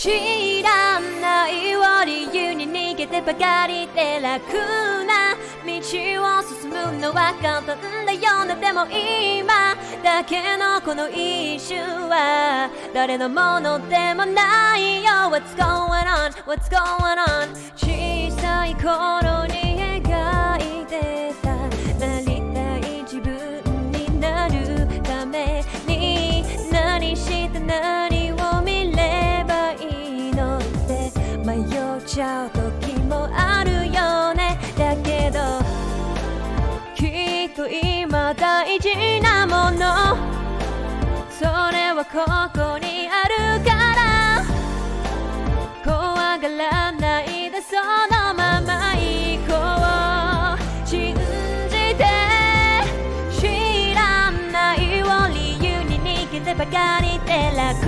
知らないを理由に逃げてばかりで楽な道を進むのは簡単だよね。でも今だけのこの一瞬は誰のものでもないよ。 What's going on? What's going on? 小さい頃に描いてたなりたい自分になるために何して何を見ればいいのって迷っちゃう時もあるよね。だけどきっと今大事なものそれはここにあるから怖がらないでそのまま行こう。信じて知らないを理由に逃げてばかりで楽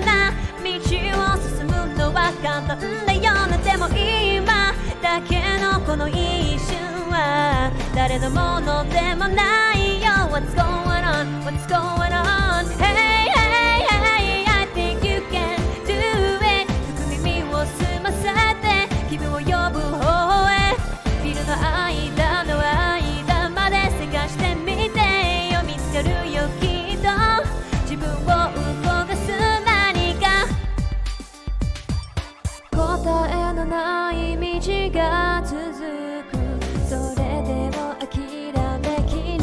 な道を進むのは簡単だよね。でも今だけのこの一瞬は誰のものでもないよ。 What's going on? What's going on? Hey, hey, hey, I think you can do it. 聞く耳を澄ませて君を呼ぶ方へビルの間の間まで探してみてよ。見つかるよきっと自分を動かす何か答えのない道が続く。それでも諦めきれ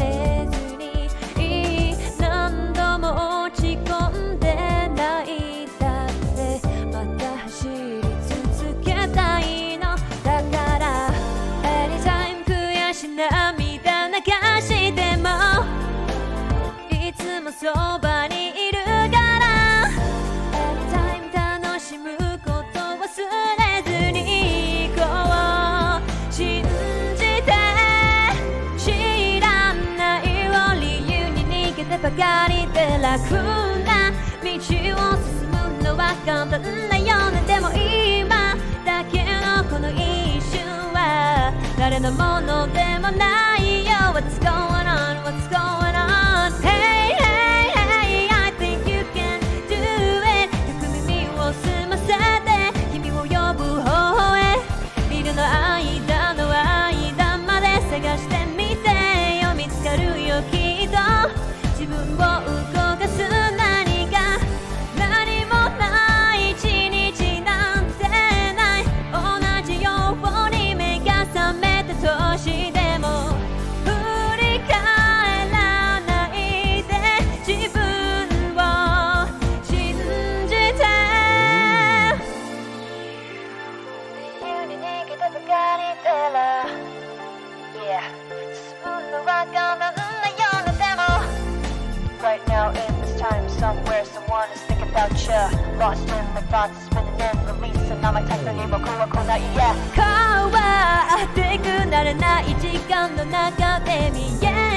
ずに何度も落ち込んで泣いたってまた走り続けたいのだから Anytime 悔し涙流してもいつもそばにいるから Anytime 楽しむこと忘れずに行こう。信じて知らないを理由に逃げてばかりで楽な道を進むのは簡単だよね。でも今だけのこの一瞬は誰のものでもないよ。 What's going on? What's going on? Hey, hey, hey, I think you can do it. よく耳を澄ませて君を呼ぶ方へビルの間の間まで探してみてよ。見つかるよきっと自分を動かす何か何もない一日なんてない同じように目が覚めた年でも振り返らないで自分を信じて理由に逃げてばかりでら Yeah 進むのは簡単なようなでも Right now in this time somewhere someone is thinking about you Lost in my thoughts spinning and releasing 名前たったに僕は来ない Yeah 変わってくならない時間の中で見え